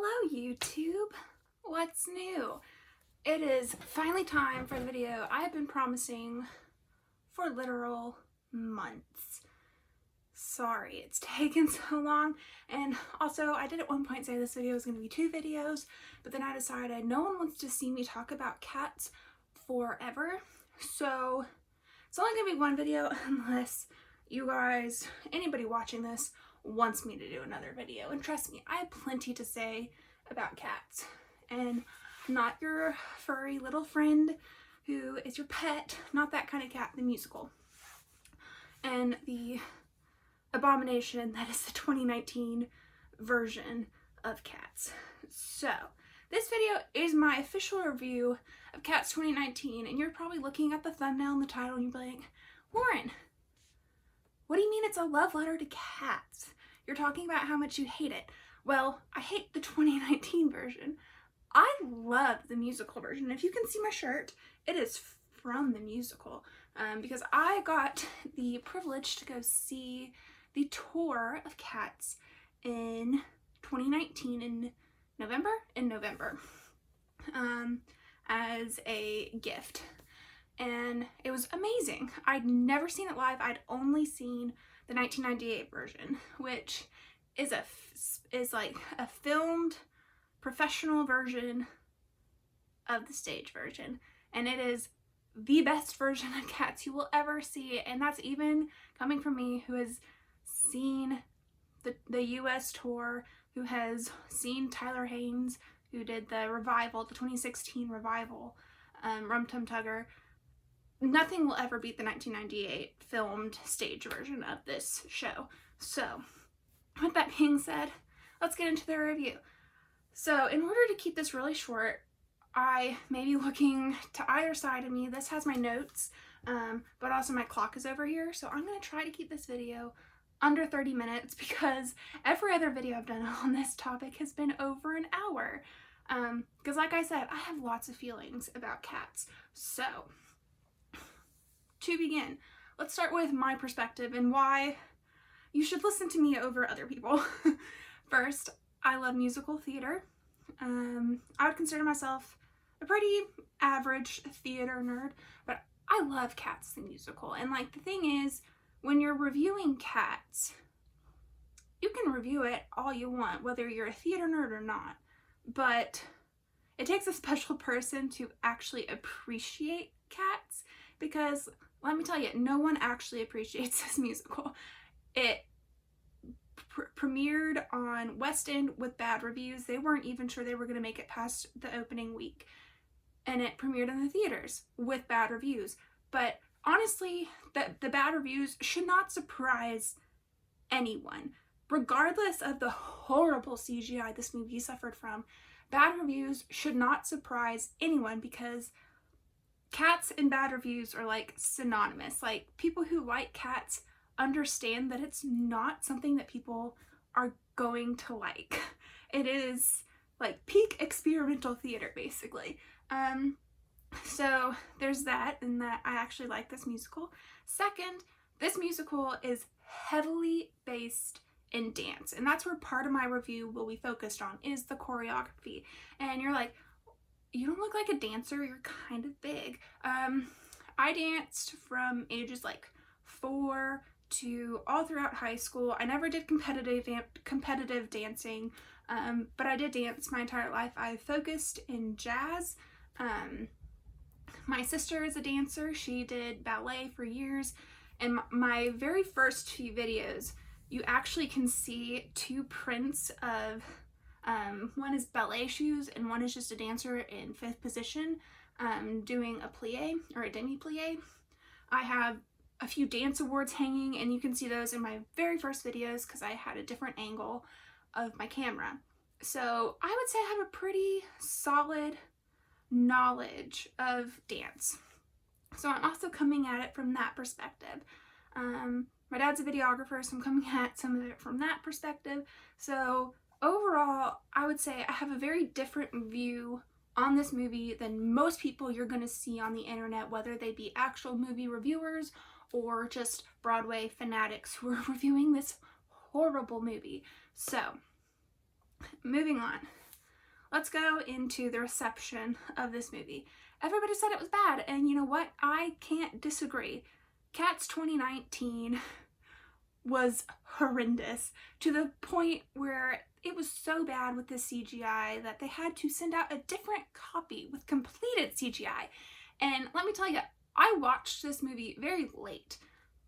Hello YouTube! What's new? It is finally time for the video I have been promising for literal months. Sorry it's taken so long, and also I did at one point say this video was going to be 2 videos, but then I decided no one wants to see me talk about cats forever, so it's only going to be 1 video unless you guys, anybody watching this, wants me to do another video. And trust me, I have plenty to say about cats. And not your furry little friend who is your pet, not that kind of cat, the musical. And the abomination that is the 2019 version of Cats. So, this video is my official review of Cats 2019, and you're probably looking at the thumbnail and the title and you're like, Lauren, what do you mean it's a love letter to cats? You're talking about how much you hate it. Well, I hate the 2019 version. I love the musical version. If you can see my shirt, it is from the musical because I got the privilege to go see the tour of Cats in 2019 in November as a gift. And it was amazing. I'd never seen it live. I'd only seen the 1998 version, which is like a filmed professional version of the stage version, and it is the best version of Cats you will ever see. And that's even coming from me, who has seen the US tour, who has seen Tyler Haynes, who did the revival, the 2016 revival, Rum Tum Tugger. Nothing will ever beat the 1998 filmed stage version of this show. So, with that being said, let's get into the review. So, in order to keep this really short, I may be looking to either side of me. This has my notes, but also my clock is over here. So, I'm going to try to keep this video under 30 minutes because every other video I've done on this topic has been over an hour. Because like I said, I have lots of feelings about cats. So, to begin, let's start with my perspective and why you should listen to me over other people. First, I love musical theater. I would consider myself a pretty average theater nerd, but I love Cats the musical. And like the thing is, when you're reviewing Cats, you can review it all you want, whether you're a theater nerd or not, but it takes a special person to actually appreciate Cats, because let me tell you, no one actually appreciates this musical. It premiered on West End with bad reviews. They weren't even sure they were going to make it past the opening week. And it premiered in the theaters with bad reviews. But honestly, the bad reviews should not surprise anyone. Regardless of the horrible CGI this movie suffered from, bad reviews should not surprise anyone, because Cats and bad reviews are like synonymous. Like, people who like Cats understand that it's not something that people are going to like. It is like peak experimental theater, basically. So there's that, and that I actually like this musical. Second, this musical is heavily based in dance, and that's where part of my review will be focused on, is the choreography. And you're like, you don't look like a dancer, you're kind of big. I danced from ages like 4 to all throughout high school. I never did competitive dancing, but I did dance my entire life. I focused in jazz. My sister is a dancer. She did ballet for years, and my very first few videos, you actually can see 2 prints of one is ballet shoes and one is just a dancer in 5th position doing a plie or a demi-plie. I have a few dance awards hanging, and you can see those in my very first videos because I had a different angle of my camera. So I would say I have a pretty solid knowledge of dance. So I'm also coming at it from that perspective. My dad's a videographer, so I'm coming at some of it from that perspective. So overall, I would say I have a very different view on this movie than most people you're going to see on the internet, whether they be actual movie reviewers or just Broadway fanatics who are reviewing this horrible movie. So, moving on. let's go into the reception of this movie. Everybody said it was bad, and you know what? I can't disagree. Cats 2019 was horrendous, to the point where it was so bad with the CGI that they had to send out a different copy with completed CGI. And let me tell you, I watched this movie very late,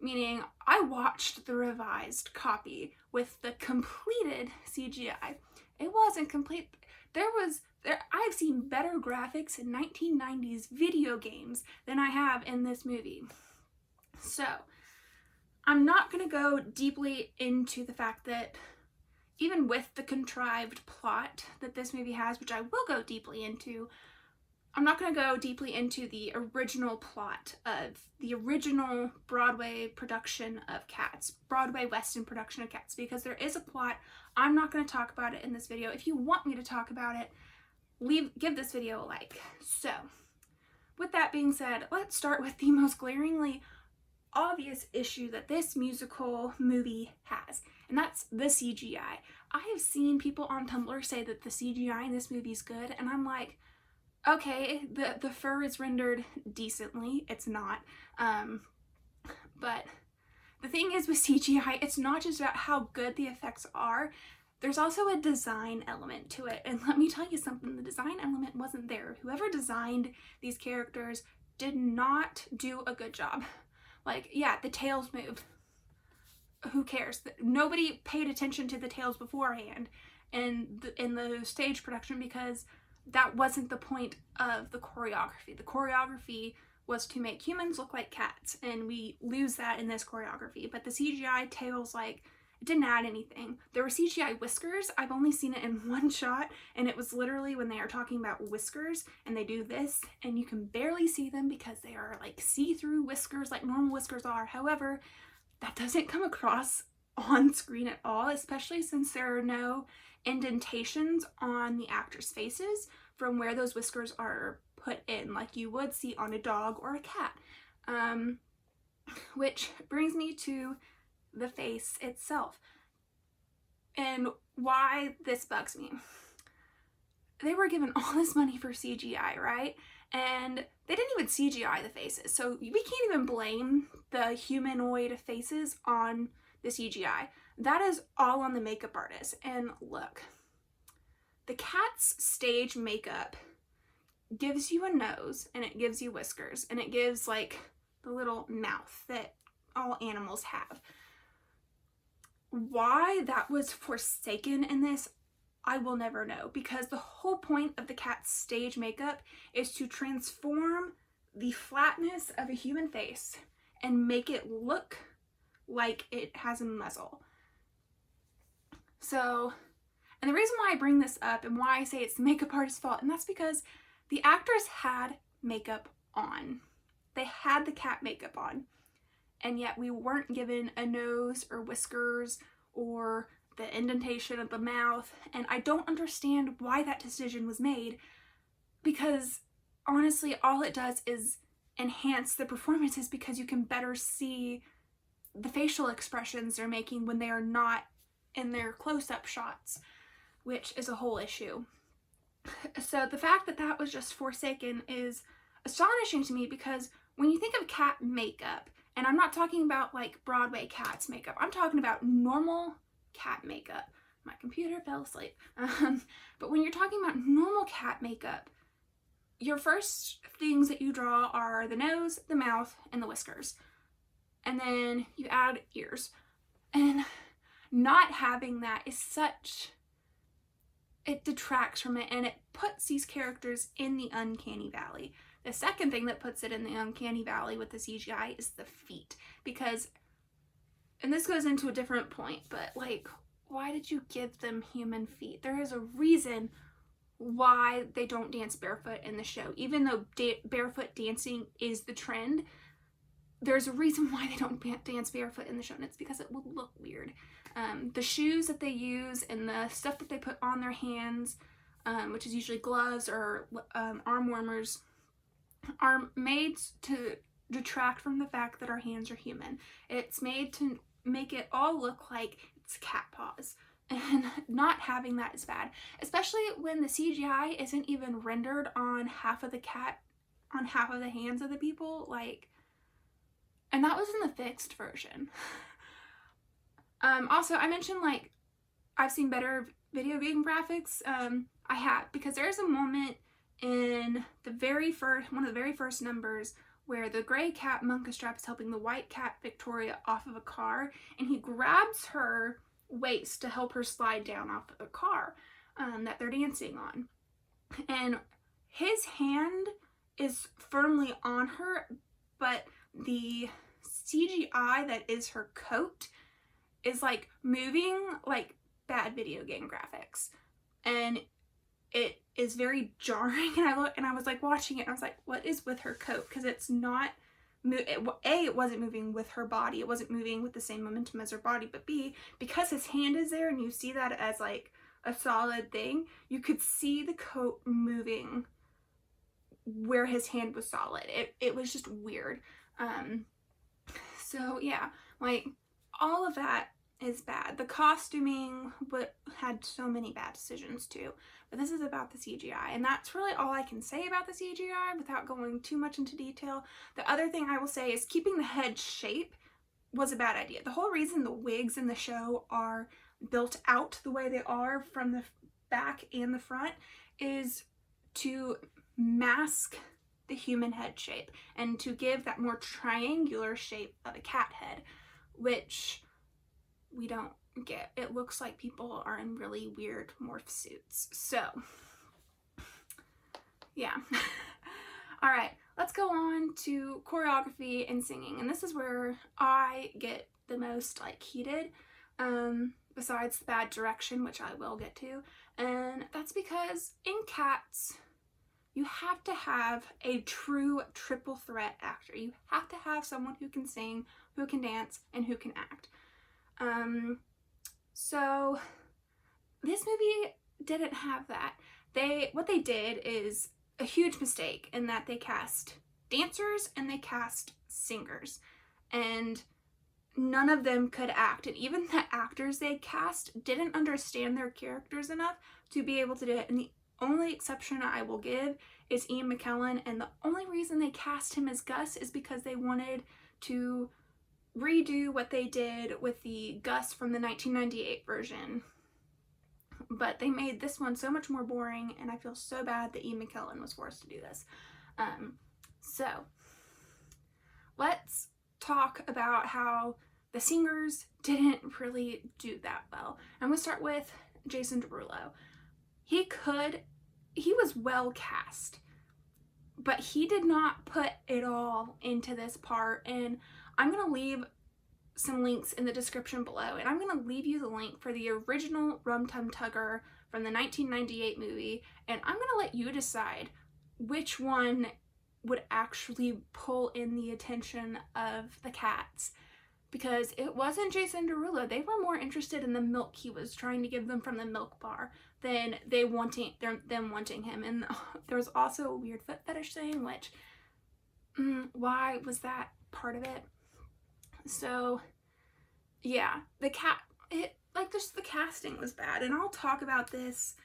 meaning I watched the revised copy with the completed CGI. It wasn't complete. I've seen better graphics in 1990s video games than I have in this movie. So, I'm not going to go deeply into the fact that even with the contrived plot that this movie has, which I will go deeply into, I'm not going to go deeply into the original plot of the original Broadway production of Cats, Broadway Weston production of Cats, because there is a plot. I'm not going to talk about it in this video. If you want me to talk about it, give this video a like. So, with that being said, let's start with the most glaringly obvious issue that this musical movie has, and that's the CGI. I have seen people on Tumblr say that the CGI in this movie is good, and I'm like, okay, the fur is rendered decently. It's not. But the thing is with CGI, it's not just about how good the effects are. There's also a design element to it. And let me tell you something, the design element wasn't there. Whoever designed these characters did not do a good job. Like, yeah, the tails move. Who cares? Nobody paid attention to the tails beforehand in the stage production, because that wasn't the point of the choreography. The choreography was to make humans look like cats, and we lose that in this choreography. But the CGI tails, like, it didn't add anything. There were CGI whiskers. I've only seen it in one shot, and it was literally when they are talking about whiskers, and they do this, and you can barely see them because they are like see-through whiskers like normal whiskers are. However, that doesn't come across on screen at all, especially since there are no indentations on the actors' faces from where those whiskers are put in, like you would see on a dog or a cat. Which brings me to the face itself and why this bugs me. They were given all this money for CGI, right? And they didn't even CGI the faces, so we can't even blame the humanoid faces on the CGI. That is all on the makeup artist. And look, the cat's stage makeup gives you a nose, and it gives you whiskers, and it gives like the little mouth that all animals have. Why that was forsaken in this, I will never know, because the whole point of the cat's stage makeup is to transform the flatness of a human face and make it look like it has a muzzle. So, and the reason why I bring this up and why I say it's the makeup artist's fault, and that's because the actors had makeup on. They had the cat makeup on, and yet we weren't given a nose or whiskers or the indentation of the mouth, and I don't understand why that decision was made, because honestly all it does is enhance the performances, because you can better see the facial expressions they're making when they are not in their close-up shots, which is a whole issue. So the fact that that was just forsaken is astonishing to me, because when you think of cat makeup, and I'm not talking about like Broadway Cats makeup, I'm talking about normal cat makeup. My computer fell asleep. But when you're talking about normal cat makeup, your first things that you draw are the nose, the mouth, and the whiskers. And then you add ears. And not having that is such... it detracts from it, and it puts these characters in the uncanny valley. The second thing that puts it in the uncanny valley with the CGI is the feet, because, and this goes into a different point, but like, why did you give them human feet? There is a reason why they don't dance barefoot in the show. Even though barefoot dancing is the trend, there's a reason why they don't dance barefoot in the show, and it's because it will look weird. The shoes that they use and the stuff that they put on their hands, which is usually gloves or arm warmers, are made to detract from the fact that our hands are human. It's made to make it all look like it's cat paws. And not having that is bad, especially when the CGI isn't even rendered on half of the hands of the people, like, and that was in the fixed version. Also, I mentioned, like, I've seen better video game graphics. I have, because there's a moment in one of the very first numbers where the gray cat Munkustrap is helping the white cat Victoria off of a car, and he grabs her waist to help her slide down off of the car that they're dancing on. And his hand is firmly on her, but the CGI that is her coat is like moving like bad video game graphics, and it is very jarring. And I was like watching it, and I was like, what is with her coat? Because it's not it wasn't moving with her body, it wasn't moving with the same momentum as her body, but B, because his hand is there and you see that as like a solid thing, you could see the coat moving where his hand was solid. It was just weird. So yeah, like, all of that is bad. The costuming had so many bad decisions too, but this is about the CGI, and that's really all I can say about the CGI without going too much into detail. The other thing I will say is keeping the head shape was a bad idea. The whole reason the wigs in the show are built out the way they are from the back and the front is to mask the human head shape and to give that more triangular shape of a cat head, which we don't get. It looks like people are in really weird morph suits. So yeah. All right, let's go on to choreography and singing, and this is where I get the most like heated, besides the bad direction, which I will get to. And that's because in Cats you have to have a true triple threat actor. You have to have someone who can sing, who can dance, and who can act. So this movie didn't have that. What they did is a huge mistake in that they cast dancers and they cast singers, and none of them could act, and even the actors they cast didn't understand their characters enough to be able to do it. And the only exception I will give is Ian McKellen, and the only reason they cast him as Gus is because they wanted to redo what they did with the Gus from the 1998 version, but they made this one so much more boring, and I feel so bad that Ian McKellen was forced to do this. So let's talk about how the singers didn't really do that well. I'm gonna start with Jason Derulo. He was well cast, but he did not put it all into this part, and I'm going to leave some links in the description below, and I'm going to leave you the link for the original Rum Tum Tugger from the 1998 movie, and I'm going to let you decide which one would actually pull in the attention of the cats, because it wasn't Jason Derulo. They were more interested in the milk he was trying to give them from the milk bar than them wanting him. And there was also a weird foot fetish thing, which, why was that part of it? So yeah, the casting was bad, and I'll talk about this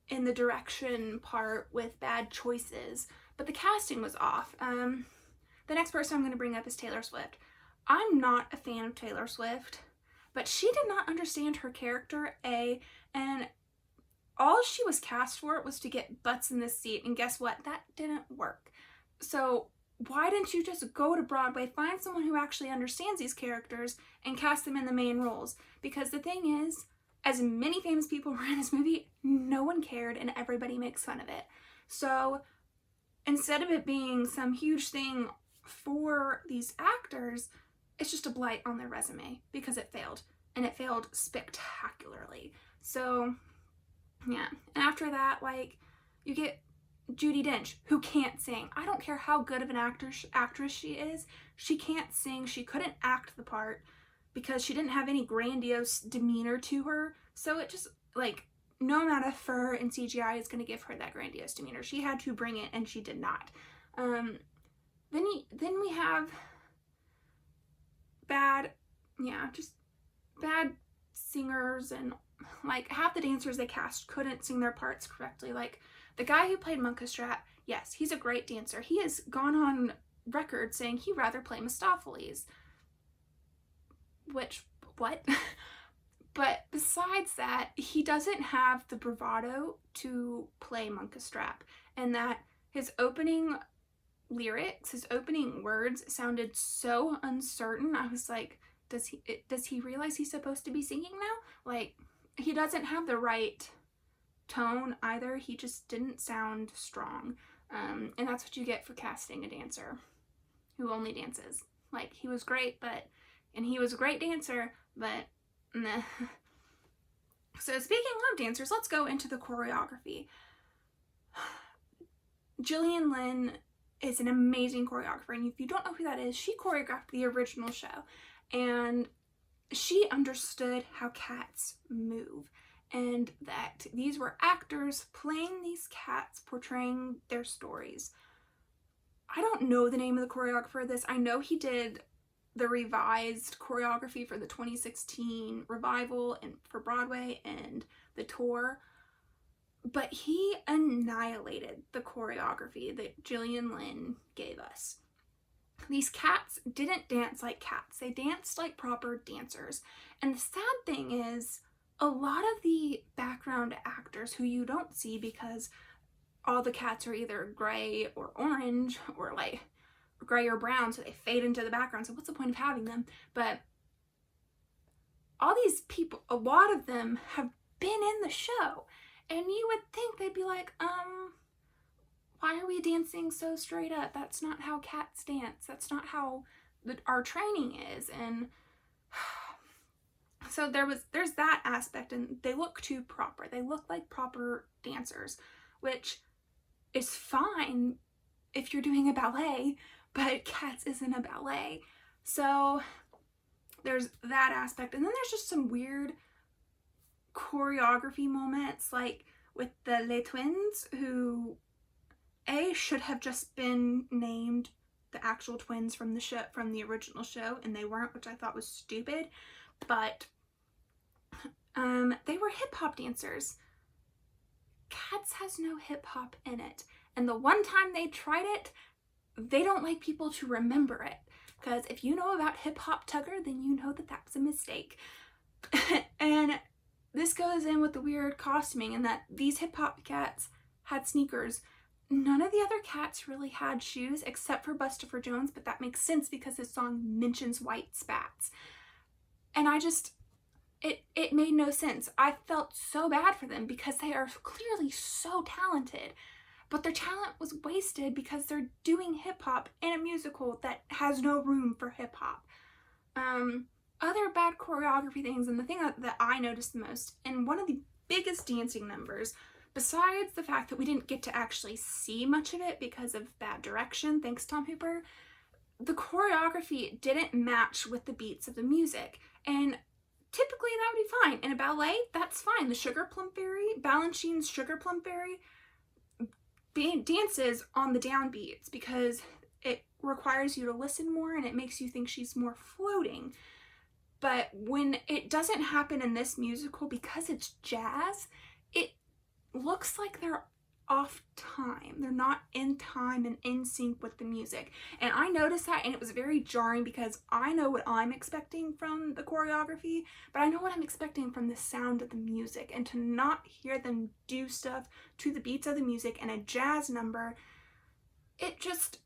in the direction part with bad choices, but the casting was off. The next person I'm going to bring up is Taylor Swift. I'm not a fan of Taylor Swift, but she did not understand her character, and all she was cast for was to get butts in this seat, and guess what? That didn't work. So why didn't you just go to Broadway, find someone who actually understands these characters, and cast them in the main roles? Because the thing is, as many famous people were in this movie, no one cared, and everybody makes fun of it. So instead of it being some huge thing for these actors, it's just a blight on their resume because it failed, and it failed spectacularly. So yeah, and after that, like, you get Judi Dench, who can't sing. I don't care how good of an actress she is, she can't sing. She couldn't act the part because she didn't have any grandiose demeanor to her. So it just, like, no amount of fur and CGI is going to give her that grandiose demeanor. She had to bring it, and she did not. Then we have bad singers, and like half the dancers they cast couldn't sing their parts correctly. Like the guy who played Munkustrap, yes, he's a great dancer. He has gone on record saying he'd rather play Mephistopheles. Which, what? But besides that, he doesn't have the bravado to play Munkustrap, and that his opening lyrics, his opening words sounded so uncertain. I was like, does he realize he's supposed to be singing now? Like, he doesn't have the right tone either. He just didn't sound strong. And that's what you get for casting a dancer who only dances. Like, he was great, and he was a great dancer, but nah. So speaking of dancers, let's go into the choreography. Gillian Lynne is an amazing choreographer, and if you don't know who that is, she choreographed the original show, and she understood how cats move, and that these were actors playing these cats, portraying their stories. I don't know the name of the choreographer of this. I know he did the revised choreography for the 2016 revival and for Broadway and the tour, but he annihilated the choreography that Gillian Lynne gave us. These cats didn't dance like cats. They danced like proper dancers. And the sad thing is, a lot of the background actors who you don't see because all the cats are either gray or orange or like gray or brown, so they fade into the background, so what's the point of having them? But all these people, a lot of them have been in the show, and you would think they'd be like, why are we dancing so straight up? That's not how cats dance. That's not how our training is. And so there's that aspect, and they look too proper. They look like proper dancers, which is fine if you're doing a ballet, but Cats isn't a ballet. So there's that aspect. And then there's just some weird choreography moments, like with the Les Twins, who should have just been named the actual twins from the show, from the original show, and they weren't, which I thought was stupid. But they were hip-hop dancers. Cats has no hip-hop in it, and the one time they tried it, they don't like people to remember it, because if you know about hip-hop Tugger, then you know that that's a mistake. And this goes in with the weird costuming, and that these hip-hop cats had sneakers. None of the other cats really had shoes except for Bustopher Jones, but that makes sense because his song mentions white spats. And it made no sense. I felt so bad for them because they are clearly so talented, but their talent was wasted because they're doing hip-hop in a musical that has no room for hip-hop. Other bad choreography things, and the thing that I noticed the most, and one of the biggest dancing numbers, besides the fact that we didn't get to actually see much of it because of bad direction, thanks Tom Hooper, the choreography didn't match with the beats of the music. And typically that would be fine. In a ballet, that's fine. The Sugar Plum Fairy, Balanchine's Sugar Plum Fairy, dances on the downbeats because it requires you to listen more and it makes you think she's more floating. But when it doesn't happen in this musical, because it's jazz, it looks like they're off time. They're not in time and in sync with the music. And I noticed that, and it was very jarring because I know what I'm expecting from the choreography, but I know what I'm expecting from the sound of the music, and to not hear them do stuff to the beats of the music in a jazz number, it just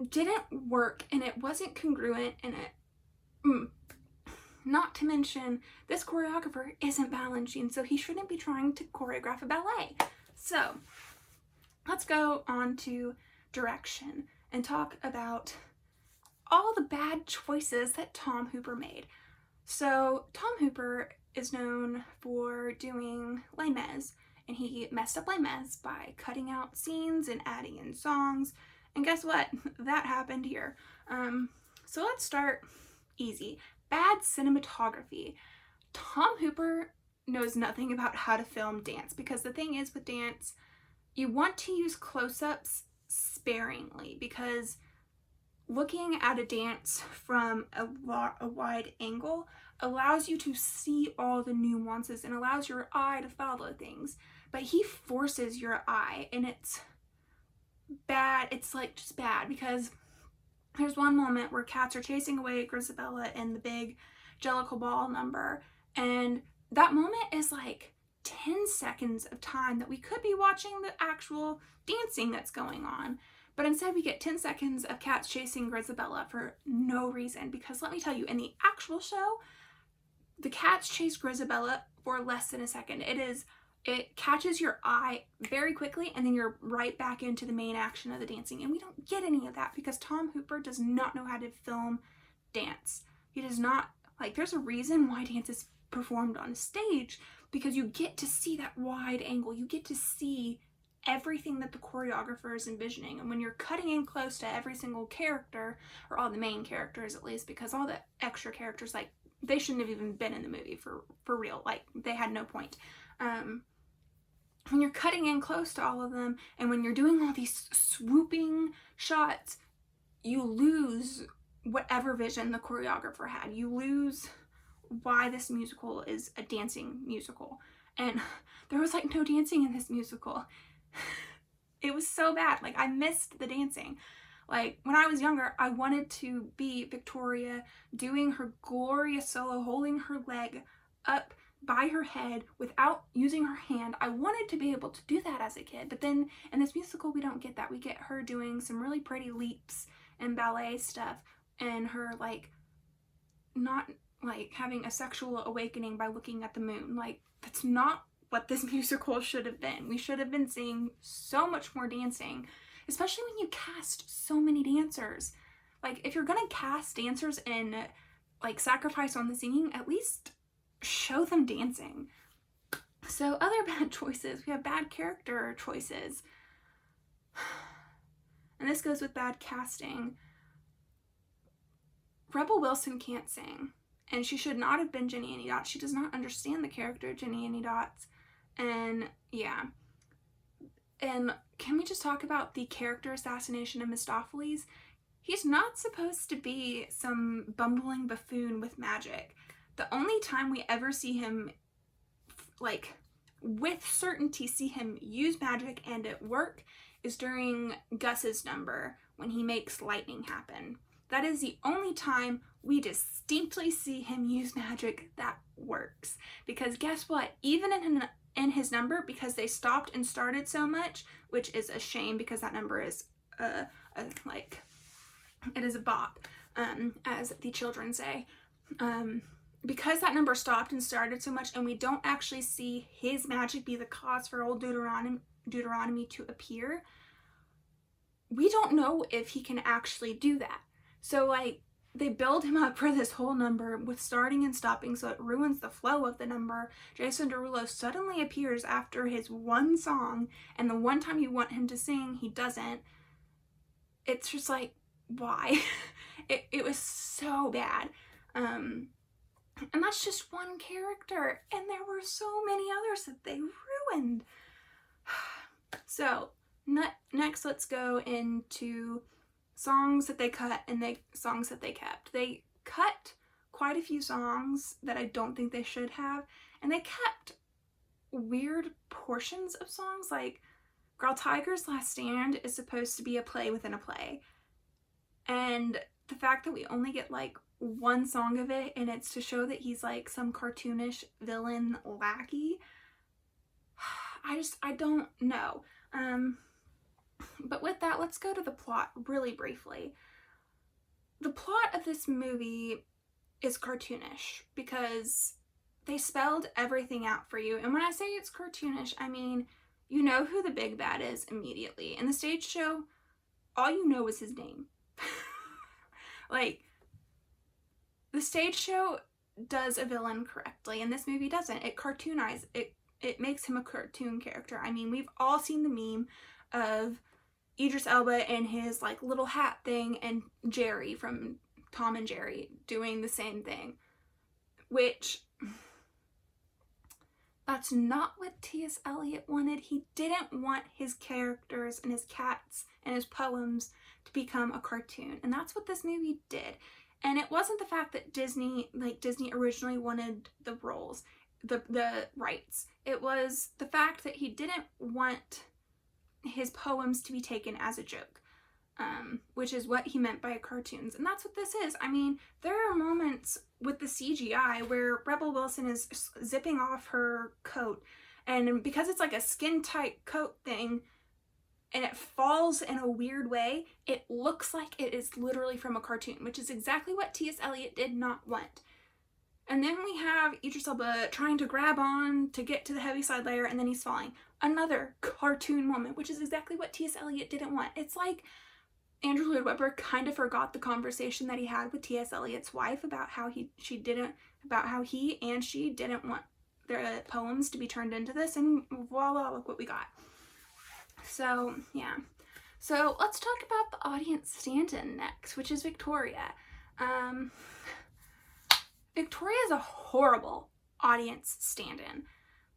didn't work, and it wasn't congruent, and it not to mention, this choreographer isn't Balanchine, so he shouldn't be trying to choreograph a ballet. So, let's go on to direction and talk about all the bad choices that Tom Hooper made. So, Tom Hooper is known for doing Les Mis, and he messed up Les Mis by cutting out scenes and adding in songs, and guess what? That happened here. So let's start easy. Bad cinematography. Tom Hooper knows nothing about how to film dance, because the thing is with dance, you want to use close-ups sparingly, because looking at a dance from a wide angle allows you to see all the nuances and allows your eye to follow things. But he forces your eye, and it's bad. It's like just bad, because there's one moment where cats are chasing away Grisabella in the big Jellicle Ball number, and that moment is like 10 seconds of time that we could be watching the actual dancing that's going on. But instead we get 10 seconds of cats chasing Grisabella for no reason, because let me tell you, in the actual show, the cats chase Grisabella for less than a second. It catches your eye very quickly, and then you're right back into the main action of the dancing. And we don't get any of that because Tom Hooper does not know how to film dance. He does not, like, there's a reason why dance is performed on stage, because you get to see that wide angle. You get to see everything that the choreographer is envisioning. And when you're cutting in close to every single character, or all the main characters at least, because all the extra characters, like, they shouldn't have even been in the movie for real. Like, they had no point. When you're cutting in close to all of them, and when you're doing all these swooping shots, you lose whatever vision the choreographer had. You lose why this musical is a dancing musical. And there was like no dancing in this musical. It was so bad. Like, I missed the dancing. Like, when I was younger, I wanted to be Victoria doing her glorious solo, holding her leg up by her head without using her hand. I wanted to be able to do that as a kid. But then in this musical, we don't get that. We get her doing some really pretty leaps and ballet stuff, and her, like, not, like, having a sexual awakening by looking at the moon. Like, that's not what this musical should have been. We should have been seeing so much more dancing, especially when you cast so many dancers. Like, if you're gonna cast dancers and, like, sacrifice on the singing, at least show them dancing. So, other bad choices. We have bad character choices. And this goes with bad casting. Rebel Wilson can't sing, and she should not have been Jenny Any Dots. She does not understand the character Jenny Any Dots. And yeah. And can we just talk about the character assassination of Mistopheles? He's not supposed to be some bumbling buffoon with magic. The only time we ever see him, like, with certainty see him use magic and it work is during Gus's number, when he makes lightning happen. That is the only time we distinctly see him use magic that works. Because guess what? Even in his number, because they stopped and started so much, which is a shame because that number is like, it is a bop, as the children say. Because that number stopped and started so much, and we don't actually see his magic be the cause for old Deuteronomy to appear, we don't know if he can actually do that. So, like, they build him up for this whole number with starting and stopping, so it ruins the flow of the number. Jason Derulo suddenly appears after his one song, and the one time you want him to sing, he doesn't. It's just like, why? It was so bad. And that's just one character, and there were so many others that they ruined. So, next let's go into songs that they cut and songs that they kept. They cut quite a few songs that I don't think they should have, and they kept weird portions of songs. Like, Girl Tiger's Last Stand is supposed to be a play within a play, and the fact that we only get, like, one song of it, and it's to show that he's, like, some cartoonish villain lackey, I don't know. But with that, let's go to the plot really briefly. The plot of this movie is cartoonish because they spelled everything out for you. And when I say it's cartoonish, I mean, you know who the big bad is immediately. In the stage show, all you know is his name. Like, the stage show does a villain correctly, and this movie doesn't. It cartoonizes it. It makes him a cartoon character. I mean, we've all seen the meme of Idris Elba and his, like, little hat thing, and Jerry from Tom and Jerry doing the same thing, which, that's not what T.S. Eliot wanted. He didn't want his characters and his cats and his poems to become a cartoon, and that's what this movie did. And it wasn't the fact that Disney originally wanted the roles, the rights. It was the fact that he didn't want his poems to be taken as a joke, which is what he meant by cartoons. And that's what this is. I mean, there are moments with the CGI where Rebel Wilson is zipping off her coat, and because it's like a skin-tight coat thing, and it falls in a weird way, it looks like it is literally from a cartoon, which is exactly what T.S. Eliot did not want. And then we have Idris Elba trying to grab on to get to the Heaviside Layer, and then he's falling. Another cartoon moment, which is exactly what T.S. Eliot didn't want. It's like Andrew Lloyd Webber kind of forgot the conversation that he had with T.S. Eliot's wife about how he and she didn't want their poems to be turned into this, and voila, look what we got. So, yeah. So, let's talk about the audience stand-in next, which is Victoria. Victoria is a horrible audience stand-in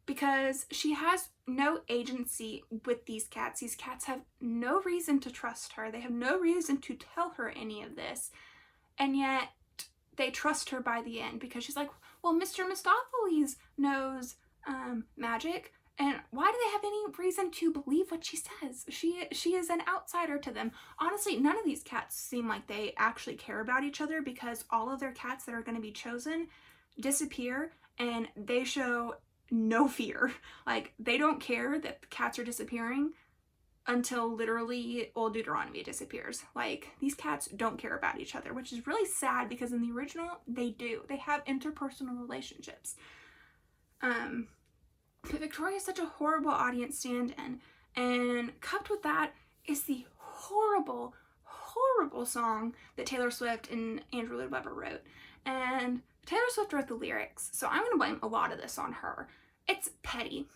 because she has no agency with these cats. These cats have no reason to trust her. They have no reason to tell her any of this. And yet, they trust her by the end because she's like, well, Mr. Mistopheles knows magic. And why do they have any reason to believe what she says? She is an outsider to them. Honestly, none of these cats seem like they actually care about each other because all of their cats that are going to be chosen disappear and they show no fear. Like, they don't care that the cats are disappearing until literally Old Deuteronomy disappears. Like, these cats don't care about each other, which is really sad because in the original, they do. They have interpersonal relationships. But Victoria is such a horrible audience stand-in, and coupled with that is the horrible, horrible song that Taylor Swift and Andrew Lloyd Webber wrote. And Taylor Swift wrote the lyrics, so I'm going to blame a lot of this on her. It's petty.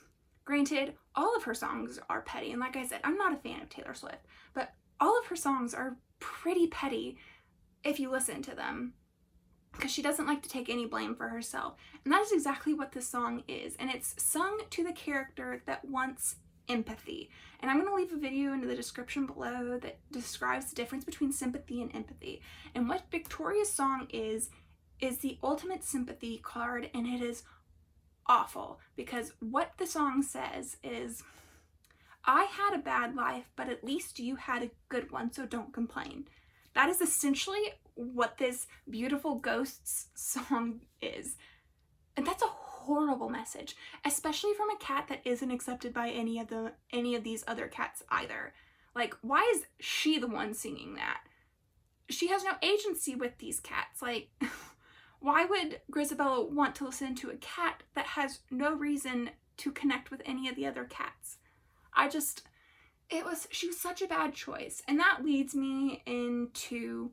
Granted, all of her songs are petty, and like I said, I'm not a fan of Taylor Swift, but all of her songs are pretty petty if you listen to them, because she doesn't like to take any blame for herself. And that is exactly what this song is. And it's sung to the character that wants empathy. And I'm going to leave a video in the description below that describes the difference between sympathy and empathy. And what Victoria's song is the ultimate sympathy card, and it is awful. Because what the song says is, I had a bad life, but at least you had a good one, so don't complain. That is essentially what this beautiful ghosts song is. And that's a horrible message, especially from a cat that isn't accepted by any of these other cats either. Like, why is she the one singing that? She has no agency with these cats. Like, why would Grisabella want to listen to a cat that has no reason to connect with any of the other cats? She was such a bad choice. And that leads me into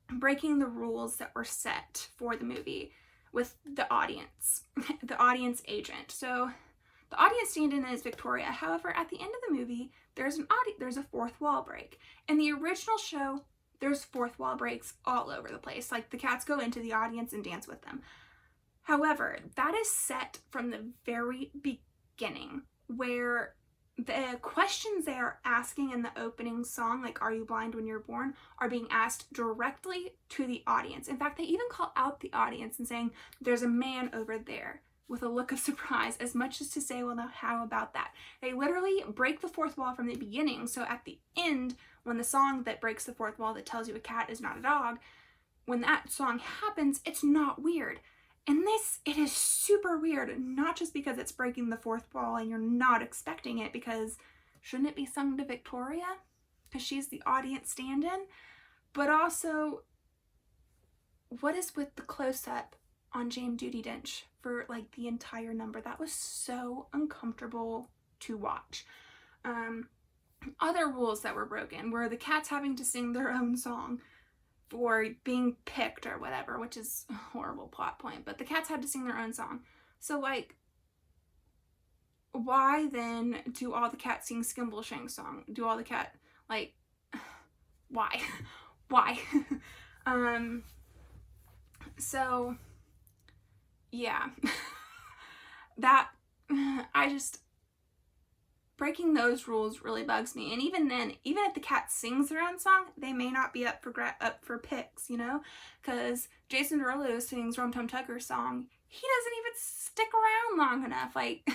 breaking the rules that were set for the movie with the audience agent. So the audience stand-in is Victoria. However, at the end of the movie, there's a fourth wall break. In the original show, there's fourth wall breaks all over the place. Like, the cats go into the audience and dance with them. However, that is set from the very beginning, where the questions they are asking in the opening song, like "Are you blind when you're born?" are being asked directly to the audience. In fact, they even call out the audience and saying, "There's a man over there," with a look of surprise, as much as to say, well, now how about that? They literally break the fourth wall from the beginning, so at the end, when the song that breaks the fourth wall that tells you a cat is not a dog, when that song happens, it's not weird. In this, it is super weird, not just because it's breaking the fourth wall and you're not expecting it, because shouldn't it be sung to Victoria? Because she's the audience stand-in? But also, what is with the close-up on James Judi Dench for like the entire number? That was so uncomfortable to watch. Other rules that were broken were the cats having to sing their own song for being picked or whatever, which is a horrible plot point, but the cats had to sing their own song. So, like, why then do all the cats sing Skimbleshank's song? Do all the cat, like, why? Why? So, yeah. That, breaking those rules really bugs me. And even then, even if the cat sings their own song, they may not be up for picks, you know? Because Jason Derulo sings Rum Tum Tugger's song. He doesn't even stick around long enough, like,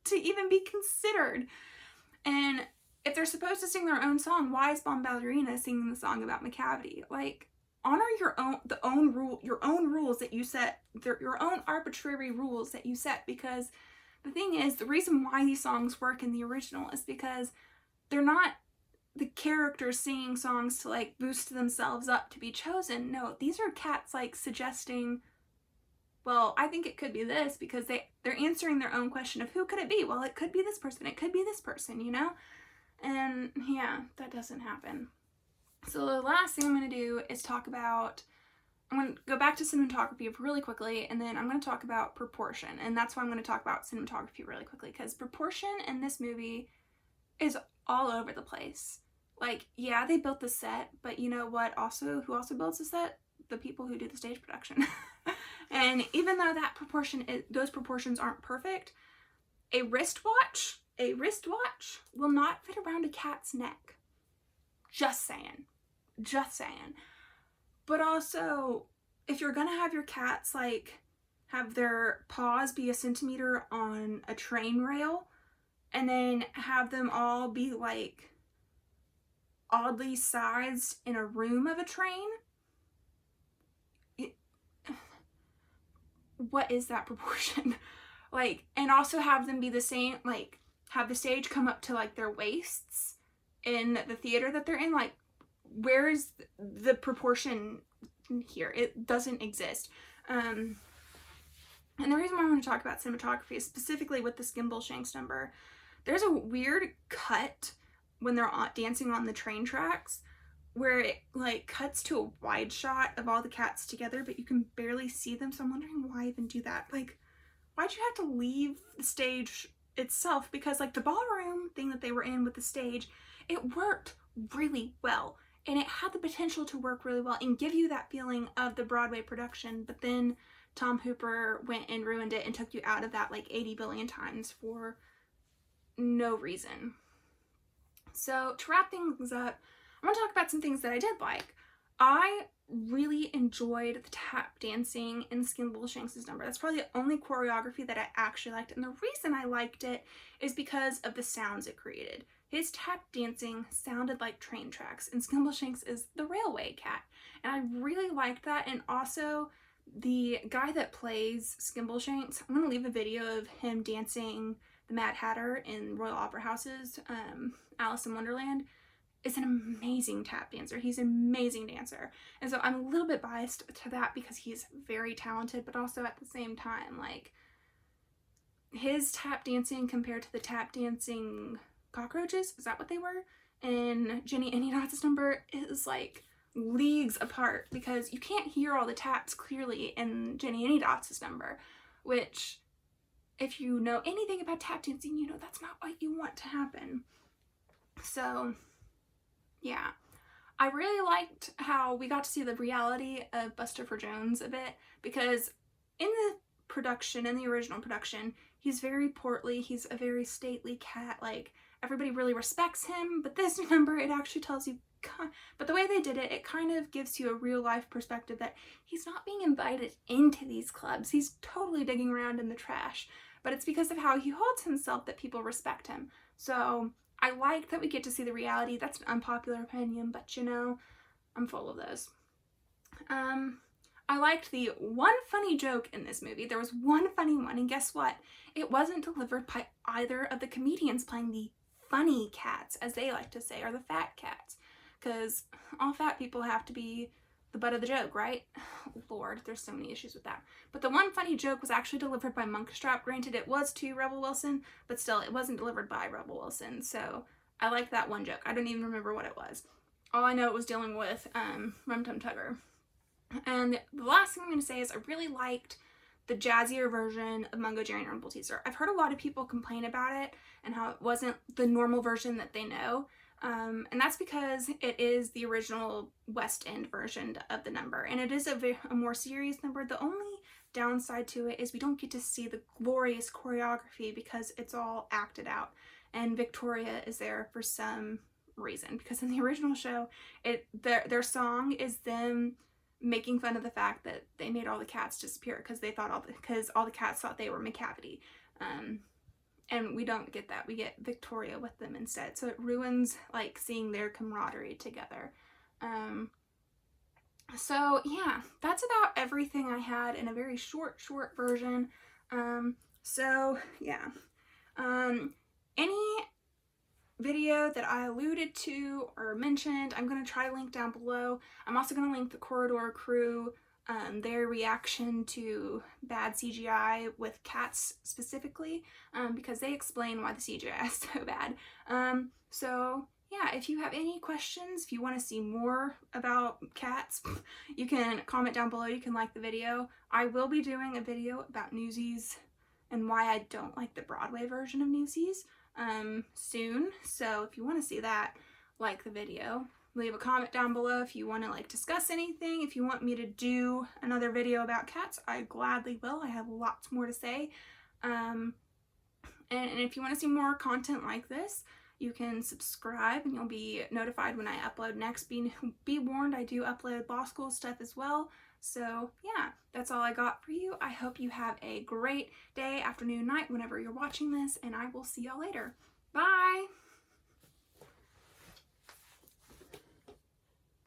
to even be considered. And if they're supposed to sing their own song, why is Bomb Ballerina singing the song about Macavity? Like, honor your own rules that you set, your own arbitrary rules that you set, because the thing is, the reason why these songs work in the original is because they're not the characters singing songs to, like, boost themselves up to be chosen. No, these are cats, like, suggesting, well, I think it could be this, because they're answering their own question of who could it be? Well, it could be this person, it could be this person, you know? And yeah, that doesn't happen. So the last thing I'm going to do is I'm going to go back to cinematography really quickly, and then I'm going to talk about proportion. And that's why I'm going to talk about cinematography really quickly, because proportion in this movie is all over the place. Like, yeah, they built the set, but you know what? Who also builds the set? The people who do the stage production. And even though those proportions aren't perfect, a wristwatch will not fit around a cat's neck. Just saying. But also, if you're gonna have your cats, like, have their paws be a centimeter on a train rail, and then have them all be, like, oddly sized in a room of a train, what is that proportion? Like, and also have them be the same, like, have the stage come up to, like, their waists in the theater that they're in. Like, where is the proportion here? It doesn't exist. And the reason why I want to talk about cinematography is specifically with the Skimbleshanks number. There's a weird cut when they're dancing on the train tracks where it, like, cuts to a wide shot of all the cats together, but you can barely see them. So I'm wondering why even do that. Like, why'd you have to leave the stage itself? Because, like, the ballroom thing that they were in with the stage, it worked really well. And it had the potential to work really well and give you that feeling of the Broadway production. But then Tom Hooper went and ruined it and took you out of that, like, 80 billion times for no reason. So to wrap things up, I want to talk about some things that I did like. I really enjoyed the tap dancing in Skimbleshanks' number. That's probably the only choreography that I actually liked. And the reason I liked it is because of the sounds it created. His tap dancing sounded like train tracks, and Skimbleshanks is the railway cat. And I really liked that. And also, the guy that plays Skimbleshanks, I'm going to leave a video of him dancing the Mad Hatter in Royal Opera House's Alice in Wonderland, is an amazing tap dancer. He's an amazing dancer. And so I'm a little bit biased to that because he's very talented, but also at the same time, like, his tap dancing compared to the tap dancing cockroaches, is that what they were? And Jenny Anydots' number is, like, leagues apart, because you can't hear all the taps clearly in Jenny Anydots' number, which, if you know anything about tap dancing, you know that's not what you want to happen. So yeah, I really liked how we got to see the reality of Bustopher Jones a bit, because in the production, in the original production, he's very portly, he's a very stately cat, like, everybody really respects him, but this number, it actually tells you, but the way they did it, it kind of gives you a real life perspective that he's not being invited into these clubs, he's totally digging around in the trash, but it's because of how he holds himself that people respect him. So I like that we get to see the reality. That's an unpopular opinion, but you know, I'm full of those. I liked the one funny joke in this movie. There was one funny one, and guess what? It wasn't delivered by either of the comedians playing the funny cats, as they like to say, or the fat cats. Because all fat people have to be the butt of the joke, right? Lord, there's so many issues with that. But the one funny joke was actually delivered by Monkstrap. Granted, it was to Rebel Wilson, but still, it wasn't delivered by Rebel Wilson. So I like that one joke. I don't even remember what it was. All I know it was dealing with Rum Tum Tugger. And the last thing I'm going to say is I really liked the jazzier version of Mungo Jerry and Rumpleteazer. I've heard a lot of people complain about it and how it wasn't the normal version that they know. And that's because it is the original West End version of the number. And it is a more serious number. The only downside to it is we don't get to see the glorious choreography because it's all acted out. And Victoria is there for some reason, because in the original show, their song is them making fun of the fact that they made all the cats disappear because all the cats thought they were McCavity. And we don't get that. We get Victoria with them instead. So it ruins like seeing their camaraderie together. So yeah, that's about everything I had in a very short version. So yeah, any video that I alluded to or mentioned, I'm going to try to link down below. I'm also going to link the Corridor Crew, their reaction to bad CGI with cats specifically, because they explain why the CGI is so bad. So yeah, if you have any questions, if you want to see more about cats, you can comment down below. You can like the video. I will be doing a video about Newsies and why I don't like the Broadway version of Newsies soon. So if you want to see that, like the video. Leave a comment down below if you want to like discuss anything. If you want me to do another video about cats, I gladly will. I have lots more to say. And if you want to see more content like this, you can subscribe and you'll be notified when I upload next. Be warned, I do upload law school stuff as well. So yeah, that's all I got for you. I hope you have a great day, afternoon, night, whenever you're watching this, and I will see y'all later. Bye!